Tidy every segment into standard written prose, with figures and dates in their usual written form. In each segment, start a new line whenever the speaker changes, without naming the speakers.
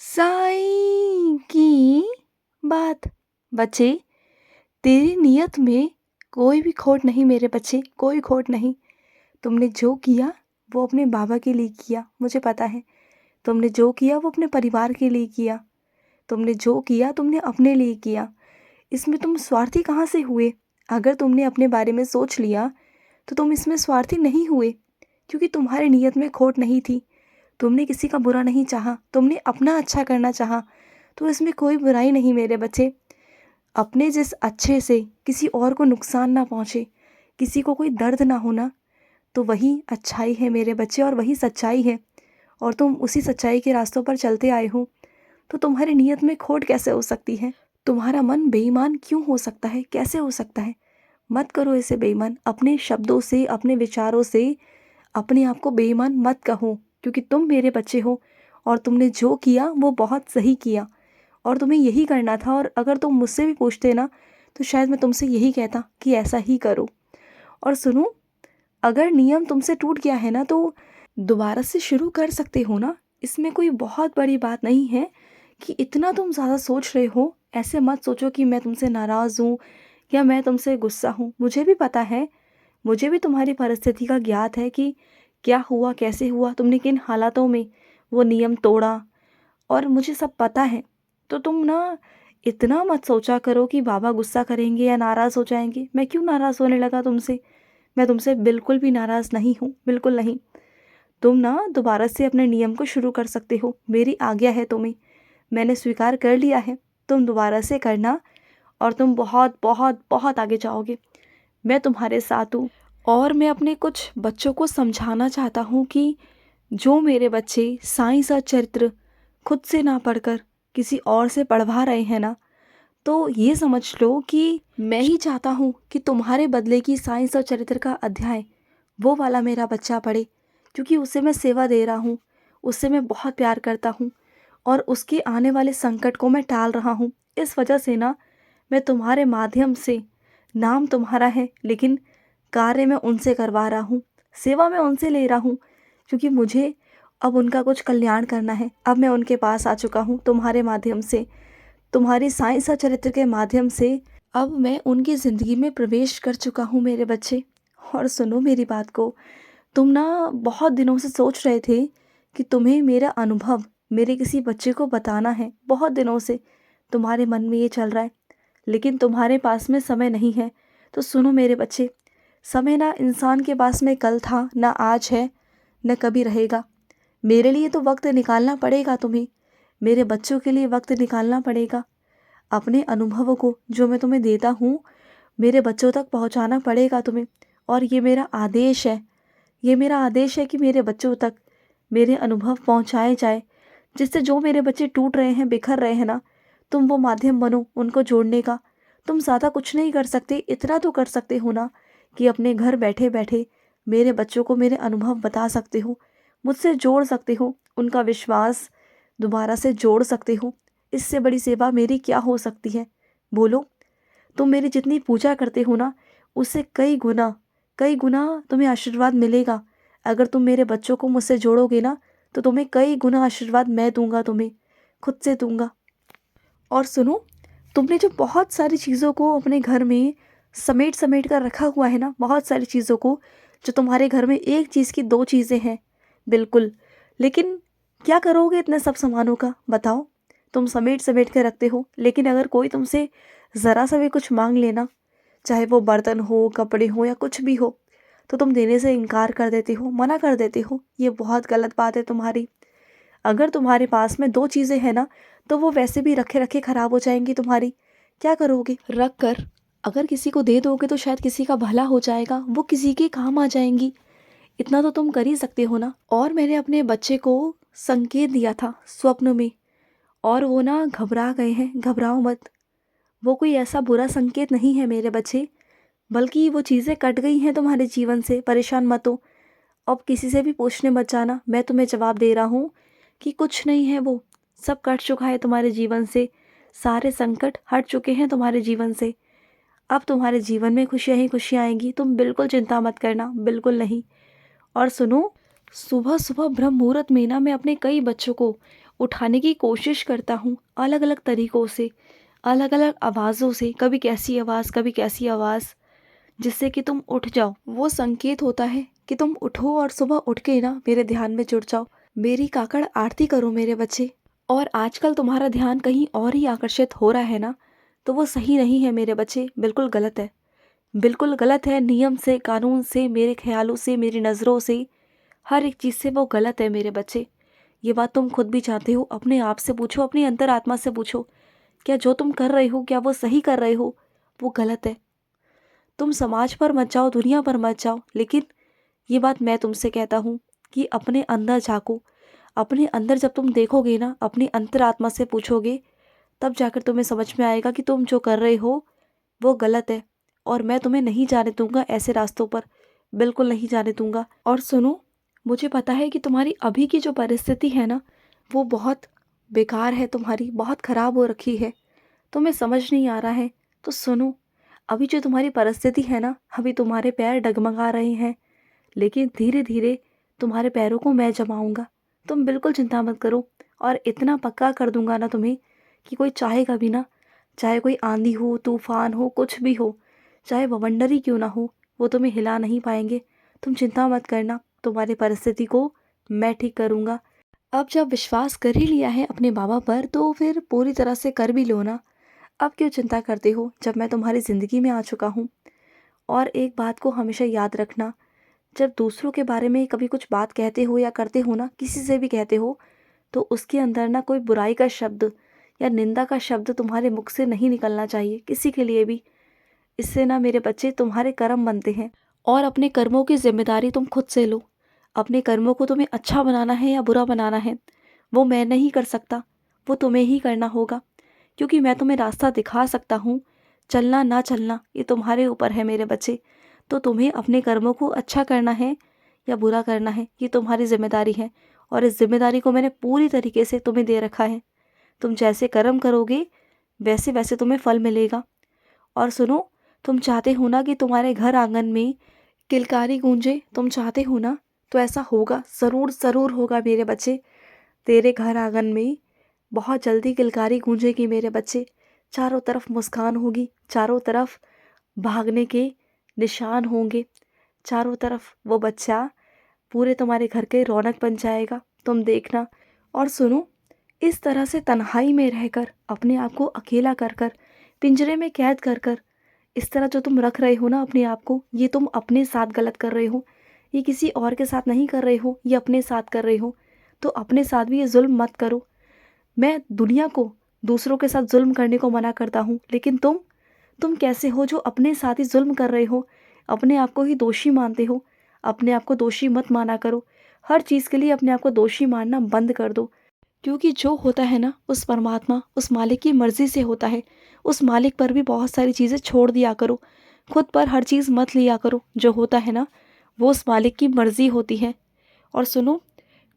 साईं की बात। बच्चे, तेरी नीयत में कोई भी खोट नहीं मेरे बच्चे, कोई खोट नहीं। तुमने जो किया वो अपने बाबा के लिए किया, मुझे पता है। तुमने जो किया वो अपने परिवार के लिए किया। तुमने जो किया तुमने अपने लिए किया। इसमें तुम स्वार्थी कहाँ से हुए? अगर तुमने अपने बारे में सोच लिया तो तुम इसमें स्वार्थी नहीं हुए, क्योंकि तुम्हारी नीयत में खोट नहीं थी। तुमने किसी का बुरा नहीं चाहा, तुमने अपना अच्छा करना चाहा। तो इसमें कोई बुराई नहीं मेरे बच्चे। अपने जिस अच्छे से किसी और को नुकसान ना पहुँचे, किसी को कोई दर्द ना होना, तो वही अच्छाई है मेरे बच्चे, और वही सच्चाई है। और तुम उसी सच्चाई के रास्तों पर चलते आए हो, तो तुम्हारी नीयत में खोट कैसे हो सकती है? तुम्हारा मन बेईमान क्यों हो सकता है? कैसे हो सकता है? मत करो इसे बेईमान। अपने शब्दों से, अपने विचारों से अपने आप को बेईमान मत कहो, क्योंकि तुम मेरे बच्चे हो और तुमने जो किया वो बहुत सही किया और तुम्हें यही करना था। और अगर तुम मुझसे भी पूछते ना, तो शायद मैं तुमसे यही कहता कि ऐसा ही करो। और सुनो, अगर नियम तुमसे टूट गया है ना, तो दोबारा से शुरू कर सकते हो ना। इसमें कोई बहुत बड़ी बात नहीं है कि इतना तुम ज़्यादा सोच रहे हो। ऐसे मत सोचो कि मैं तुमसे नाराज़ हूँ या मैं तुमसे गुस्सा हूँ। मुझे भी पता है, मुझे भी तुम्हारी परिस्थिति का ज्ञात है कि क्या हुआ, कैसे हुआ, तुमने किन हालातों में वो नियम तोड़ा, और मुझे सब पता है। तो तुम ना इतना मत सोचा करो कि बाबा गुस्सा करेंगे या नाराज़ हो जाएंगे। मैं क्यों नाराज़ होने लगा तुमसे? मैं तुमसे बिल्कुल भी नाराज़ नहीं हूँ, बिल्कुल नहीं। तुम ना दोबारा से अपने नियम को शुरू कर सकते हो, मेरी आज्ञा है तुम्हें। मैंने स्वीकार कर लिया है, तुम दोबारा से करना और तुम बहुत बहुत बहुत आगे जाओगे। मैं तुम्हारे साथ हूँ। और मैं अपने कुछ बच्चों को समझाना चाहता हूँ कि जो मेरे बच्चे साइंस और चरित्र खुद से ना पढ़कर किसी और से पढ़वा रहे हैं ना, तो ये समझ लो कि मैं ही चाहता हूँ कि तुम्हारे बदले की साइंस और चरित्र का अध्याय वो वाला मेरा बच्चा पढ़े, क्योंकि उसे मैं सेवा दे रहा हूँ, उससे मैं बहुत प्यार करता हूँ और उसके आने वाले संकट को मैं टाल रहा हूँ। इस वजह से ना मैं तुम्हारे माध्यम से, नाम तुम्हारा है लेकिन कार्य मैं उनसे करवा रहा हूँ, सेवा मैं उनसे ले रहा हूँ, क्योंकि मुझे अब उनका कुछ कल्याण करना है। अब मैं उनके पास आ चुका हूँ तुम्हारे माध्यम से, तुम्हारी साइंस और चरित्र के माध्यम से। अब मैं उनकी ज़िंदगी में प्रवेश कर चुका हूँ मेरे बच्चे। और सुनो मेरी बात को, तुम ना बहुत दिनों से सोच रहे थे कि तुम्हें मेरा अनुभव मेरे किसी बच्चे को बताना है। बहुत दिनों से तुम्हारे मन में ये चल रहा है, लेकिन तुम्हारे पास में समय नहीं है। तो सुनो मेरे बच्चे, समय ना इंसान के पास में कल था, ना आज है, न कभी रहेगा। मेरे लिए तो वक्त निकालना पड़ेगा तुम्हें, मेरे बच्चों के लिए वक्त निकालना पड़ेगा। अपने अनुभवों को जो मैं तुम्हें देता हूँ, मेरे बच्चों तक पहुँचाना पड़ेगा तुम्हें। और ये मेरा आदेश है, ये मेरा आदेश है कि मेरे बच्चों तक मेरे अनुभव पहुँचाए जाए, जिससे जो मेरे बच्चे टूट रहे हैं, बिखर रहे हैं ना, तुम वो माध्यम बनो उनको जोड़ने का। तुम ज़्यादा कुछ नहीं कर सकते, इतना तो कर सकते हो ना कि अपने घर बैठे बैठे मेरे बच्चों को मेरे अनुभव बता सकते हो, मुझसे जोड़ सकते हो, उनका विश्वास दोबारा से जोड़ सकते हो। इससे बड़ी सेवा मेरी क्या हो सकती है? बोलो। तुम मेरी जितनी पूजा करते हो ना, उससे कई गुना तुम्हें आशीर्वाद मिलेगा। अगर तुम मेरे बच्चों को मुझसे जोड़ोगे ना, तो तुम्हें कई गुना आशीर्वाद मैं दूंगा, तुम्हें खुद से दूंगा। और सुनो, तुमने जो बहुत सारी चीज़ों को अपने घर में समेट समेट कर रखा हुआ है ना, बहुत सारी चीज़ों को, जो तुम्हारे घर में एक चीज़ की दो चीज़ें हैं, बिल्कुल। लेकिन क्या करोगे इतने सब सामानों का? बताओ। तुम समेट समेट कर रखते हो, लेकिन अगर कोई तुमसे ज़रा सा भी कुछ मांग लेना, चाहे वो बर्तन हो, कपड़े हो या कुछ भी हो, तो तुम देने से इनकार कर देते हो, मना कर देते हो। ये बहुत गलत बात है तुम्हारी। अगर तुम्हारे पास में दो चीज़ें हैं ना, तो वो वैसे भी रखे रखे ख़राब हो जाएंगी तुम्हारी। क्या करोगे? रख कर अगर किसी को दे दोगे तो शायद किसी का भला हो जाएगा, वो किसी के काम आ जाएंगी। इतना तो तुम कर ही सकते हो ना। और मैंने अपने बच्चे को संकेत दिया था स्वप्न में, और वो ना घबरा गए हैं। घबराओ मत, वो कोई ऐसा बुरा संकेत नहीं है मेरे बच्चे, बल्कि वो चीज़ें कट गई हैं तुम्हारे जीवन से। परेशान मत हो। अब किसी से भी पूछने मत जाना, मैं तुम्हें जवाब दे रहा हूँ कि कुछ नहीं है, वो सब कट चुका है तुम्हारे जीवन से। सारे संकट हट चुके हैं तुम्हारे जीवन से। अब तुम्हारे जीवन में खुशियाँ ही खुशियाँ आएंगी, तुम बिल्कुल चिंता मत करना, बिल्कुल नहीं। और सुनो, सुबह सुबह ब्रह्म मुहूर्त में ना मैं अपने कई बच्चों को उठाने की कोशिश करता हूँ अलग अलग तरीक़ों से, अलग अलग आवाज़ों से, कभी कैसी आवाज़ कभी कैसी आवाज़, जिससे कि तुम उठ जाओ। वो संकेत होता है कि तुम उठो और सुबह उठ के ना मेरे ध्यान में जुड़ जाओ, मेरी काकड़ आरती करो मेरे बच्चे। और आजकल तुम्हारा ध्यान कहीं और ही आकर्षित हो रहा है ना, तो वो सही नहीं है मेरे बच्चे, बिल्कुल गलत है। बिल्कुल गलत है, नियम से, कानून से, मेरे ख्यालों से, मेरी नज़रों से, हर एक चीज़ से वो गलत है मेरे बच्चे। ये बात तुम खुद भी जानते हो, अपने आप से पूछो, अपनी अंतरात्मा से पूछो, क्या जो तुम कर रहे हो क्या वो सही कर रहे हो? वो गलत है। तुम समाज पर मत जाओ, दुनिया पर मत जाओ, लेकिन ये बात मैं तुमसे कहता हूँ कि अपने अंदर झाँको। अपने अंदर जब तुम देखोगे ना, अपनी अंतरात्मा से पूछोगे, तब जाकर तुम्हें समझ में आएगा कि तुम जो कर रहे हो वो गलत है। और मैं तुम्हें नहीं जाने दूंगा ऐसे रास्तों पर, बिल्कुल नहीं जाने दूंगा। और सुनो, मुझे पता है कि तुम्हारी अभी की जो परिस्थिति है ना, वो बहुत बेकार है, तुम्हारी बहुत ख़राब हो रखी है, तुम्हें समझ नहीं आ रहा है। तो सुनो, अभी जो तुम्हारी परिस्थिति है ना, अभी तुम्हारे पैर डगमगा रहे हैं, लेकिन धीरे धीरे तुम्हारे पैरों को मैं जमाऊंगा। तुम बिल्कुल चिंता मत करो, और इतना पक्का कर दूंगा ना तुम्हें कि कोई चाहेगा भी ना, चाहे कोई आंधी हो, तूफान हो, कुछ भी हो, चाहे बवंडर ही क्यों ना हो, वो तुम्हें हिला नहीं पाएंगे। तुम चिंता मत करना, तुम्हारी परिस्थिति को मैं ठीक करूँगा। अब जब विश्वास कर ही लिया है अपने बाबा पर, तो फिर पूरी तरह से कर भी लो ना। अब क्यों चिंता करते हो, जब मैं तुम्हारी ज़िंदगी में आ चुका हूँ। और एक बात को हमेशा याद रखना, जब दूसरों के बारे में कभी कुछ बात कहते हो या करते हो ना, किसी से भी कहते हो, तो उसके अंदर ना कोई बुराई का शब्द या निंदा का शब्द तुम्हारे मुख से नहीं निकलना चाहिए, किसी के लिए भी। इससे ना मेरे बच्चे तुम्हारे कर्म बनते हैं, और अपने कर्मों की जिम्मेदारी तुम खुद से लो। अपने कर्मों को तुम्हें अच्छा बनाना है या बुरा बनाना है, वो मैं नहीं कर सकता, वो तुम्हें ही करना होगा। क्योंकि मैं तुम्हें रास्ता दिखा सकता हूँ, चलना ना चलना ये तुम्हारे ऊपर है मेरे बच्चे। तो तुम्हें अपने कर्मों को अच्छा करना है या बुरा करना है, ये तुम्हारी जिम्मेदारी है। और इस जिम्मेदारी को मैंने पूरी तरीके से तुम्हें दे रखा है। तुम जैसे कर्म करोगे वैसे वैसे तुम्हें फल मिलेगा। और सुनो, तुम चाहते हो ना कि तुम्हारे घर आंगन में किलकारी गूंजे, तुम चाहते हो ना, तो ऐसा होगा, ज़रूर ज़रूर होगा मेरे बच्चे। तेरे घर आंगन में बहुत जल्दी किलकारी गूंजेगी मेरे बच्चे। चारों तरफ मुस्कान होगी, चारों तरफ भागने के निशान होंगे, चारों तरफ वो बच्चा पूरे तुम्हारे घर के रौनक बन जाएगा, तुम देखना। और सुनो, इस तरह से तन्हाई में रहकर, अपने आप को अकेला कर कर, पिंजरे में कैद कर कर, इस तरह जो तुम रख रहे हो ना अपने आप को, ये तुम अपने साथ गलत कर रहे हो। ये किसी और के साथ नहीं कर रहे हो, ये अपने साथ कर रहे हो। तो अपने साथ भी ये जुल्म मत करो। मैं दुनिया को दूसरों के साथ जुल्म करने को मना करता हूँ, लेकिन तुम कैसे हो जो अपने साथ ही जुल्म कर रहे हो, अपने आप को ही दोषी मानते हो। अपने आप को दोषी मत माना करो, हर चीज़ के लिए अपने आप को दोषी मानना बंद कर दो। क्योंकि जो होता है ना, उस परमात्मा, उस मालिक की मर्ज़ी से होता है। उस मालिक पर भी बहुत सारी चीज़ें छोड़ दिया करो, खुद पर हर चीज़ मत लिया करो। जो होता है ना, वो उस मालिक की मर्ज़ी होती है। और सुनो,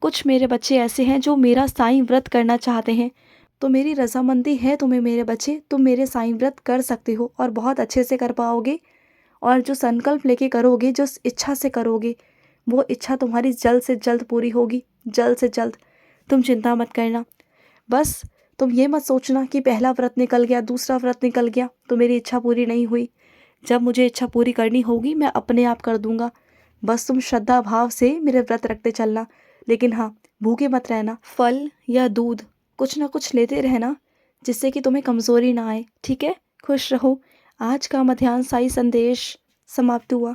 कुछ मेरे बच्चे ऐसे हैं जो मेरा साईं व्रत करना चाहते हैं, तो मेरी रज़ामंदी है तुम्हें मेरे बच्चे, तुम मेरे साईं व्रत कर सकते हो और बहुत अच्छे से कर पाओगे। और जो संकल्प लेके करोगे, जो इच्छा से करोगे, वो इच्छा तुम्हारी जल्द से जल्द पूरी होगी, जल्द से जल्द। तुम चिंता मत करना। बस तुम ये मत सोचना कि पहला व्रत निकल गया, दूसरा व्रत निकल गया तो मेरी इच्छा पूरी नहीं हुई। जब मुझे इच्छा पूरी करनी होगी मैं अपने आप कर दूंगा। बस तुम श्रद्धा भाव से मेरे व्रत रखते चलना, लेकिन हाँ, भूखे मत रहना। फल या दूध कुछ ना कुछ लेते रहना, जिससे कि तुम्हें कमज़ोरी ना आए, ठीक है? खुश रहो। आज का मध्याह्न साई संदेश समाप्त हुआ।